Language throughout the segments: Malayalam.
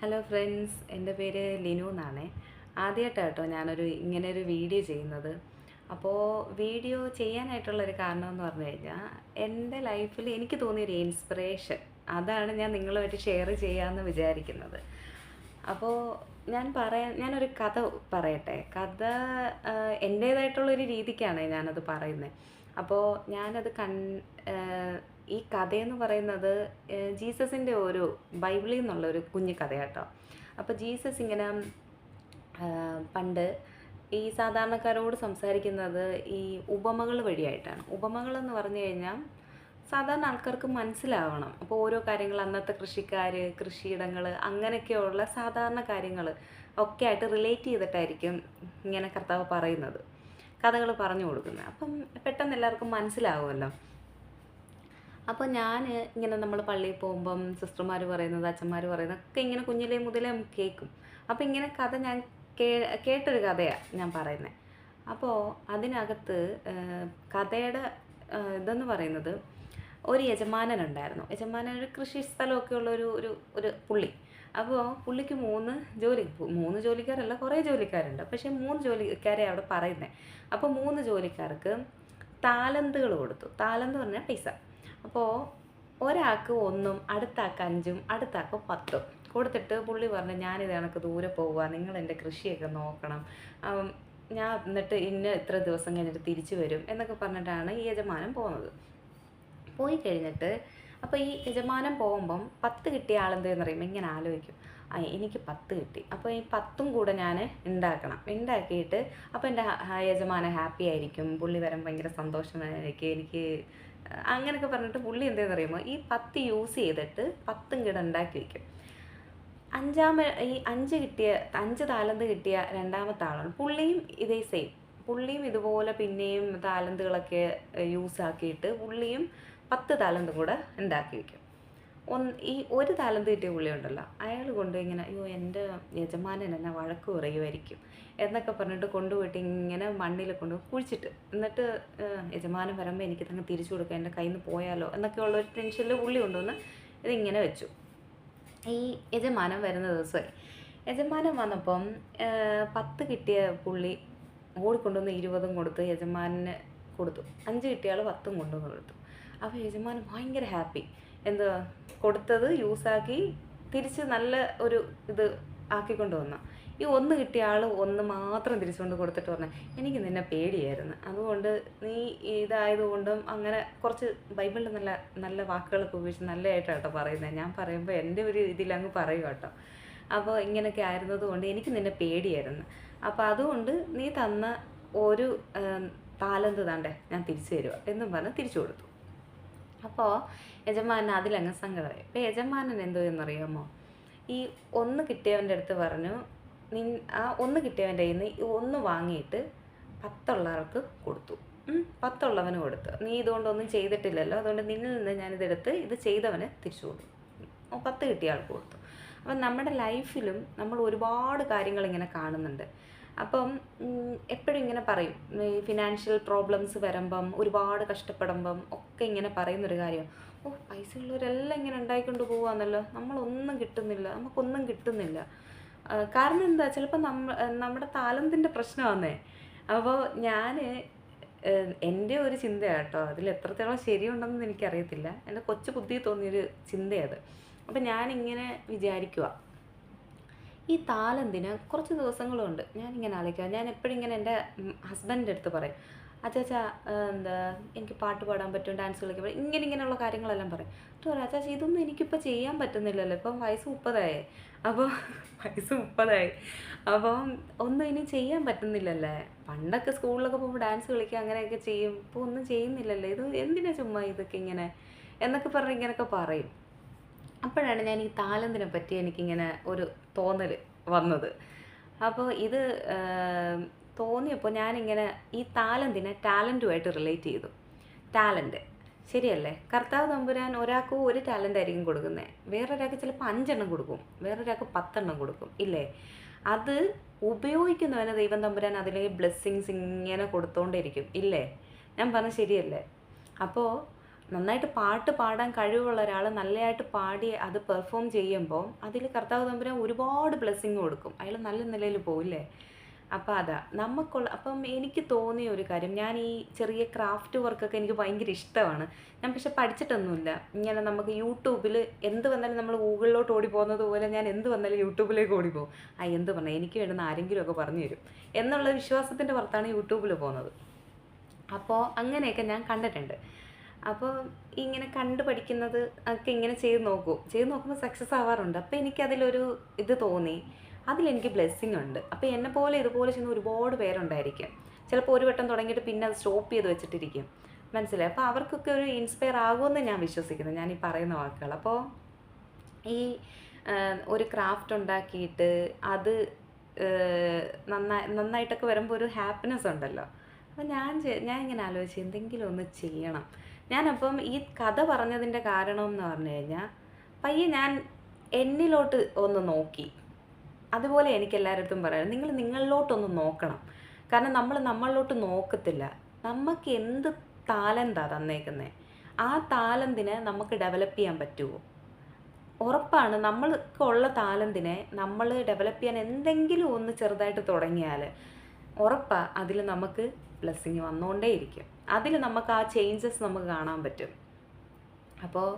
ഹലോ ഫ്രണ്ട്സ്, എൻ്റെ പേര് ലിനു എന്നാണേ. ആദ്യമായിട്ടാണ് കേട്ടോ ഇങ്ങനൊരു വീഡിയോ ചെയ്യുന്നത്. അപ്പോൾ വീഡിയോ ചെയ്യാനായിട്ടുള്ളൊരു കാരണം എന്ന് പറഞ്ഞു കഴിഞ്ഞാൽ, എൻ്റെ ലൈഫിൽ എനിക്ക് തോന്നിയൊരു ഇൻസ്പിറേഷൻ, അതാണ് ഞാൻ നിങ്ങളുമായിട്ട് ഷെയർ ചെയ്യാമെന്ന് വിചാരിക്കുന്നത്. അപ്പോൾ ഞാനൊരു കഥ പറയട്ടെ. കഥ എൻ്റേതായിട്ടുള്ളൊരു രീതിക്കാണ് ഞാനത് പറയുന്നത്. അപ്പോൾ ഞാനത് ഈ കഥയെന്ന് പറയുന്നത് ജീസസിൻ്റെ ഒരു ബൈബിളിൽ നിന്നുള്ളൊരു കുഞ്ഞു കഥയാട്ടോ. അപ്പോൾ ജീസസ് ഇങ്ങനെ പണ്ട് ഈ സാധാരണക്കാരോട് സംസാരിക്കുന്നത് ഈ ഉപമകൾ വഴിയായിട്ടാണ്. ഉപമകളെന്ന് പറഞ്ഞു കഴിഞ്ഞാൽ സാധാരണ ആൾക്കാർക്ക് മനസ്സിലാവണം. അപ്പോൾ ഓരോ കാര്യങ്ങൾ, അന്നത്തെ കൃഷിക്കാർ, കൃഷിയിടങ്ങൾ, അങ്ങനെയൊക്കെയുള്ള സാധാരണ കാര്യങ്ങൾ ഒക്കെ ആയിട്ട് റിലേറ്റ് ചെയ്തിട്ടായിരിക്കും ഇങ്ങനെ കർത്താവ് പറയുന്നത്, കഥകൾ പറഞ്ഞു കൊടുക്കുന്നത്. അപ്പം പെട്ടെന്ന് എല്ലാവർക്കും മനസ്സിലാവുമല്ലോ. അപ്പോൾ ഞാൻ ഇങ്ങനെ നമ്മൾ പള്ളിയിൽ പോകുമ്പം സിസ്റ്റർമാർ പറയുന്നത്, അച്ഛന്മാർ പറയുന്നത് ഒക്കെ ഇങ്ങനെ കുഞ്ഞിലേ മുതലേ കേൾക്കും. അപ്പോൾ ഇങ്ങനെ കഥ ഞാൻ കേട്ടൊരു കഥയാണ് ഞാൻ പറയുന്നത്. അപ്പോൾ അതിനകത്ത് കഥയുടെ ഇതെന്ന് പറയുന്നത്, ഒരു യജമാനനുണ്ടായിരുന്നു. യജമാനൻ ഒരു കൃഷി സ്ഥലമൊക്കെ ഉള്ള ഒരു പുള്ളി. അപ്പോൾ പുള്ളിക്ക് 3 ജോലിക്കാരല്ല, കുറേ ജോലിക്കാരുണ്ട്. പക്ഷേ 3 ജോലിക്കാരെ അവിടെ പറയുന്നത്. അപ്പോൾ 3 ജോലിക്കാർക്ക് താലന്തുകൾ കൊടുത്തു. താലന്ത് പറഞ്ഞാൽ പൈസ. അപ്പോൾ ഒരാൾക്ക് 1, അടുത്ത ആൾക്ക് 5, അടുത്ത ആൾക്ക് 10 കൊടുത്തിട്ട് പുള്ളി പറഞ്ഞു, ഞാനിത് കണക്ക് ദൂരെ പോവുക, നിങ്ങൾ എൻ്റെ കൃഷിയൊക്കെ നോക്കണം, ഞാൻ എന്നിട്ട് ഇത്ര ദിവസം കഴിഞ്ഞിട്ട് തിരിച്ചു വരും എന്നൊക്കെ പറഞ്ഞിട്ടാണ് ഈ യജമാനൻ പോകുന്നത്. പോയി കഴിഞ്ഞിട്ട് അപ്പോൾ ഈ യജമാനൻ പോകുമ്പം 10 കിട്ടിയ ആളെന്തെന്ന് പറയുമ്പോൾ ഇങ്ങനെ ആലോചിക്കും, എനിക്ക് 10 കിട്ടി, അപ്പോൾ ഈ 10ഉം കൂടെ ഞാൻ ഉണ്ടാക്കിയിട്ട് അപ്പോൾ എൻ്റെ യജമാനൻ ഹാപ്പി ആയിരിക്കും, പുള്ളി വരാൻ ഭയങ്കര സന്തോഷമായിരിക്കും, എനിക്ക് അങ്ങനെയൊക്കെ പറഞ്ഞിട്ട് പുള്ളി എന്താണെന്ന് അറിയുമ്പോൾ ഈ 10 യൂസ് ചെയ്തിട്ട് 10ഉം കൂടെ ഉണ്ടാക്കി വയ്ക്കും. ഈ 5 താലന്ത് കിട്ടിയ രണ്ടാമത്തെ ആളാണ്. പുള്ളിയും ഇതേ സെയിം. പുള്ളിയും ഇതുപോലെ പിന്നെയും താലന്തുകളൊക്കെ യൂസ് ആക്കിയിട്ട് പുള്ളിയും 10 താലന്തും കൂടെ ഉണ്ടാക്കി വയ്ക്കും. ഈ 1 താലന്ത് കിട്ടിയ പുള്ളി ഉണ്ടല്ലോ, അയാൾ കൊണ്ട് ഇങ്ങനെ, അയ്യോ എൻ്റെ യജമാനൻ എന്നെ വഴക്ക് പറയുമായിരിക്കും എന്നൊക്കെ പറഞ്ഞിട്ട് കൊണ്ടുപോയിട്ട് ഇങ്ങനെ മണ്ണിൽ കൊണ്ട് കുഴിച്ചിട്ട്, എന്നിട്ട് യജമാനൻ വരുമ്പോൾ എനിക്ക് തന്നെ തിരിച്ചു കൊടുക്കുക, എൻ്റെ കയ്യിൽ നിന്ന് പോയാലോ എന്നൊക്കെ ഉള്ളൊരു ടെൻഷനിൽ പുള്ളി കൊണ്ടുവന്ന് ഇതിങ്ങനെ വെച്ചു. ഈ യജമാനൻ വരുന്ന ദിവസമായി. യജമാനൻ വന്നപ്പം 10 കിട്ടിയ പുള്ളി ഓടിക്കൊണ്ടുവന്ന് 20ഉം കൊടുത്ത് യജമാനന് കൊടുത്തു. 5 കിട്ടിയ ആൾ 10ഉം കൊണ്ടുവന്ന് കൊടുത്തു. അപ്പോൾ യജമാനൻ ഭയങ്കര ഹാപ്പി. കൊടുത്തത് യൂസാക്കി തിരിച്ച് നല്ല ഒരു ഇത് ആക്കിക്കൊണ്ട് വന്ന. ഈ 1 കിട്ടിയ ആൾ 1 മാത്രം തിരിച്ചുകൊണ്ട് കൊടുത്തിട്ട് പറഞ്ഞു, എനിക്ക് നിന്നെ പേടിയായിരുന്നു, അതുകൊണ്ട് നീ ഇതായതുകൊണ്ടും അങ്ങനെ കുറച്ച് ബൈബിളിൽ നല്ല നല്ല വാക്കുകളൊക്കെ ഉപയോഗിച്ച് നല്ലതായിട്ടാണ് കേട്ടോ പറയുന്നത്. ഞാൻ പറയുമ്പോൾ എൻ്റെ ഒരു ഇതിലങ്ങ് പറയും കേട്ടോ. അപ്പോൾ ഇങ്ങനെയൊക്കെ ആയിരുന്നത് കൊണ്ട് എനിക്ക് നിന്നെ പേടിയായിരുന്നു, അപ്പോൾ അതുകൊണ്ട് നീ തന്ന ഒരു താലന്ത് താണ്ടേ ഞാൻ തിരിച്ചു തരുക എന്നും പറഞ്ഞ് തിരിച്ചു കൊടുത്തു. അപ്പോൾ യജമാനൻ അതിലങ്ങ് സങ്കടമായി. അപ്പോൾ യജമാനൻ എന്തോ എന്നറിയാമോ, ഈ 1 കിട്ടിയവൻ്റെ അടുത്ത് പറഞ്ഞു, ആ 1 കിട്ടിയവൻ്റെ കയ്യിൽ നിന്ന് ഈ 1 വാങ്ങിയിട്ട് 10 ഉള്ളവർക്ക് കൊടുത്തു. 10 ഉള്ളവന് കൊടുത്തു. നീ ഇതുകൊണ്ടൊന്നും ചെയ്തിട്ടില്ലല്ലോ, അതുകൊണ്ട് നിന്നിൽ നിന്ന് ഞാനിതെടുത്ത് ഇത് ചെയ്തവന് തിരിച്ചു കൊടുത്തു. 10 കിട്ടിയ ആൾക്ക് കൊടുത്തു. അപ്പം നമ്മുടെ ലൈഫിലും നമ്മൾ ഒരുപാട് കാര്യങ്ങൾ ഇങ്ങനെ കാണുന്നുണ്ട്. അപ്പം എപ്പോഴും ഇങ്ങനെ പറയും, ഈ ഫിനാൻഷ്യൽ പ്രോബ്ലംസ് വരുമ്പം, ഒരുപാട് കഷ്ടപ്പെടുമ്പം ഒക്കെ ഇങ്ങനെ പറയുന്നൊരു കാര്യം, പൈസ ഉള്ളവരെല്ലാം ഇങ്ങനെ ഉണ്ടായിക്കൊണ്ട് പോവാന്നല്ലോ, നമുക്കൊന്നും കിട്ടുന്നില്ല. കാരണം എന്താ, ചിലപ്പോൾ നമ്മുടെ താലന്തിൻ്റെ പ്രശ്നമാന്നേ. അപ്പോൾ എൻ്റെ ഒരു ചിന്തയാണ് കേട്ടോ, അതിൽ എത്രത്തോളം ശരിയുണ്ടെന്ന് എനിക്കറിയത്തില്ല, എൻ്റെ കൊച്ചു ബുദ്ധി തോന്നിയൊരു ചിന്തയത്. അപ്പം ഞാനിങ്ങനെ വിചാരിക്കുക, ഈ താലന്തിന് കുറച്ച് ദിവസങ്ങളുണ്ട്. ഞാനിങ്ങനെ ആലോചിക്കുക, ഞാൻ എപ്പോഴും ഇങ്ങനെ എൻ്റെ ഹസ്ബൻഡിൻ്റെ അടുത്ത് പറയും, അച്ചാച്ചാ എനിക്ക് പാട്ട് പാടാൻ പറ്റും, ഡാൻസ് കളിക്കാൻ പറ്റും, ഇങ്ങനെയുള്ള കാര്യങ്ങളെല്ലാം പറയും. എന്നിട്ട് പറയാം, അച്ചാച്ചാ ഇതൊന്നും എനിക്കിപ്പോൾ ചെയ്യാൻ പറ്റുന്നില്ലല്ലോ, ഇപ്പം വയസ്സ് 30 അപ്പോൾ വയസ്സ് 30 അപ്പം ഒന്നും ഇനി ചെയ്യാൻ പറ്റുന്നില്ലല്ലേ. പണ്ടൊക്കെ സ്കൂളിലൊക്കെ പോകുമ്പോൾ ഡാൻസ് കളിക്കുക അങ്ങനെയൊക്കെ ചെയ്യും, ഇപ്പോൾ ഒന്നും ചെയ്യുന്നില്ലല്ലോ, ഇത് എന്തിനാ ചുമ്മാ ഇതൊക്കെ ഇങ്ങനെ എന്നൊക്കെ പറഞ്ഞ് ഇങ്ങനെയൊക്കെ പറയും. അപ്പോഴാണ് ഞാൻ ഈ താലന്തിനെ പറ്റി എനിക്കിങ്ങനെ ഒരു തോന്നൽ വന്നത്. അപ്പോൾ ഇത് തോന്നിയപ്പോൾ ഞാനിങ്ങനെ ഈ താലന്തിനെ ടാലൻറ്റുമായിട്ട് റിലേറ്റ് ചെയ്തു. ടാലൻറ്റ് ശരിയല്ലേ, കർത്താവ് തമ്പുരാൻ ഒരാൾക്ക് 1 ടാലൻ്റ് ആയിരിക്കും കൊടുക്കുന്നത്, വേറൊരാൾക്ക് ചിലപ്പോൾ 5 എണ്ണം കൊടുക്കും, വേറൊരാൾക്ക് 10 എണ്ണം കൊടുക്കും, ഇല്ലേ? അത് ഉപയോഗിക്കുന്നവന് ദൈവം തമ്പുരാൻ അതിലേക്ക് ബ്ലെസ്സിങ്സ് ഇങ്ങനെ കൊടുത്തോണ്ടിരിക്കും, ഇല്ലേ? ഞാൻ പറഞ്ഞത് ശരിയല്ലേ? അപ്പോൾ നന്നായിട്ട് പാട്ട് പാടാൻ കഴിവുള്ള ഒരാൾ നല്ലതായിട്ട് പാടി അത് പെർഫോം ചെയ്യുമ്പോൾ അതിൽ കർത്താവ് തമ്പുരാൻ ഒരുപാട് ബ്ലെസ്സിങ് കൊടുക്കും. അയാൾ നല്ല നിലയിൽ പോവില്ലേ? അപ്പോൾ അതാ അപ്പം എനിക്ക് തോന്നിയ ഒരു കാര്യം, ഞാൻ ഈ ചെറിയ ക്രാഫ്റ്റ് വർക്കൊക്കെ എനിക്ക് ഭയങ്കര ഇഷ്ടമാണ്. ഞാൻ പക്ഷെ പഠിച്ചിട്ടൊന്നുമില്ല. ഇങ്ങനെ നമുക്ക് യൂട്യൂബിൽ എന്ത് വന്നാലും നമ്മൾ ഗൂഗിളിലോട്ട് ഓടി പോകുന്നത് പോലെ ഞാൻ എന്ത് വന്നാലും യൂട്യൂബിലേക്ക് ഓടിപ്പോകും. എന്ത് പറഞ്ഞാൽ എനിക്ക് വേണ്ടുന്ന ആരെങ്കിലുമൊക്കെ പറഞ്ഞു തരും എന്നുള്ള വിശ്വാസത്തിൻ്റെ പുറത്താണ് യൂട്യൂബിൽ പോകുന്നത്. അപ്പോൾ അങ്ങനെയൊക്കെ ഞാൻ കണ്ടിട്ടുണ്ട്. അപ്പോൾ ഇങ്ങനെ കണ്ട് പഠിക്കുന്നത് ഒക്കെ ഇങ്ങനെ ചെയ്ത് നോക്കുമ്പോൾ സക്സസ് ആവാറുണ്ട്. അപ്പോൾ എനിക്കതിലൊരു ഇത് തോന്നി, അതിലെനിക്ക് ബ്ലെസ്സിങ് ഉണ്ട്. അപ്പോൾ എന്നെപ്പോലെ ഇതുപോലെ ചെയ്യുന്ന ഒരുപാട് പേരുണ്ടായിരിക്കും. ചിലപ്പോൾ ഒരു വട്ടം തുടങ്ങിയിട്ട് പിന്നെ അത് സ്റ്റോപ്പ് ചെയ്ത് വെച്ചിട്ടിരിക്കും. മനസ്സിലായി? അപ്പോൾ അവർക്കൊക്കെ ഒരു ഇൻസ്പയർ ആകുമെന്ന് ഞാൻ വിശ്വസിക്കുന്നു, ഞാൻ ഈ പറയുന്ന വാക്കുകൾ. അപ്പോൾ ഈ ഒരു ക്രാഫ്റ്റ് ഉണ്ടാക്കിയിട്ട് അത് നന്നായിട്ടൊക്കെ വരുമ്പോൾ ഒരു ഹാപ്പിനെസ് ഉണ്ടല്ലോ. അപ്പോൾ ഞാൻ ഇങ്ങനെ ആലോചിച്ച് എന്തെങ്കിലും ഒന്ന് ചെയ്യണം. ഞാനപ്പം ഈ കഥ പറഞ്ഞതിൻ്റെ കാരണം എന്ന് പറഞ്ഞു കഴിഞ്ഞാൽ പയ്യെ ഞാൻ എന്നിലോട്ട് ഒന്ന് നോക്കി. അതുപോലെ എനിക്ക് എല്ലാവരുടെ അടുത്തും പറയാം, നിങ്ങൾ നിങ്ങളിലോട്ടൊന്ന് നോക്കണം. കാരണം നമ്മളിലോട്ട് നോക്കത്തില്ല. നമുക്ക് എന്ത് ടാലൻ്റാണ് തന്നേക്കുന്നത്, ആ ടാലൻറ്റിനെ നമുക്ക് ഡെവലപ്പ് ചെയ്യാൻ പറ്റുമോ? ഉറപ്പാണ്, നമ്മൾക്കുള്ള ടാലൻറ്റിനെ നമ്മൾ ഡെവലപ്പ് ചെയ്യാൻ എന്തെങ്കിലും ഒന്ന് ചെറുതായിട്ട് തുടങ്ങിയാൽ ഉറപ്പാണ് അതിൽ നമുക്ക് ബ്ലെസ്സിങ് വന്നുകൊണ്ടേയിരിക്കും. അതിൽ നമുക്ക് ആ ചേഞ്ചസ് നമുക്ക് കാണാൻ പറ്റും. അപ്പോൾ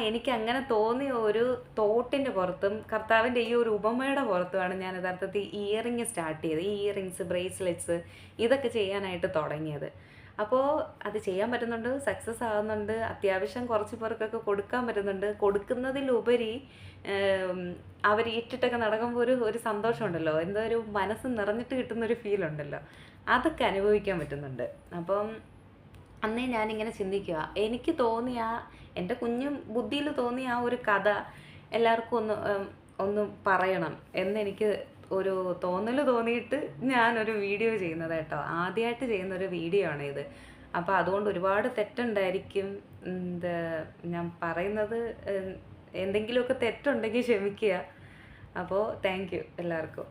എനിക്ക് അങ്ങനെ തോന്നിയ ഒരു തോട്ടിൻ്റെ പുറത്തും കർത്താവിൻ്റെ ഈ ഒരു ഉപമയുടെ പുറത്തുമാണ് ഞാൻ യഥാർത്ഥത്തിൽ ഇയറിങ് സ്റ്റാർട്ട് ചെയ്തത്. ഈ ഇയറിങ്സ്, ബ്രേസ്ലെറ്റ്സ് ഇതൊക്കെ ചെയ്യാനായിട്ട് തുടങ്ങിയത്. അപ്പോൾ അത് ചെയ്യാൻ പറ്റുന്നുണ്ട്, സക്സസ് ആകുന്നുണ്ട്, അത്യാവശ്യം കുറച്ച് പേർക്കൊക്കെ കൊടുക്കാൻ പറ്റുന്നുണ്ട്. കൊടുക്കുന്നതിലുപരി അവർ ഇട്ടിട്ടൊക്കെ നടക്കുമ്പോൾ ഒരു സന്തോഷമുണ്ടല്ലോ, എന്തോ ഒരു മനസ്സ് നിറഞ്ഞിട്ട് കിട്ടുന്നൊരു ഫീലുണ്ടല്ലോ, അതൊക്കെ അനുഭവിക്കാൻ പറ്റുന്നുണ്ട്. അപ്പം അന്നേ ഞാനിങ്ങനെ ചിന്തിക്കുക, എനിക്ക് തോന്നിയ എൻ്റെ കുഞ്ഞു ബുദ്ധിയിൽ തോന്നിയ ആ ഒരു കഥ എല്ലാവർക്കും ഒന്ന് പറയണം എന്നെനിക്ക് ഒരു തോന്നൽ തോന്നിയിട്ട് ഞാനൊരു വീഡിയോ ചെയ്യുന്നത് കേട്ടോ. ആദ്യമായിട്ട് ചെയ്യുന്നൊരു വീഡിയോ ആണ് ഇത്. അപ്പോൾ അതുകൊണ്ട് ഒരുപാട് തെറ്റുണ്ടായിരിക്കും. ഞാൻ പറയുന്നത് എന്തെങ്കിലുമൊക്കെ തെറ്റുണ്ടെങ്കിൽ ക്ഷമിക്കുക. അപ്പോൾ താങ്ക് യു എല്ലാവർക്കും.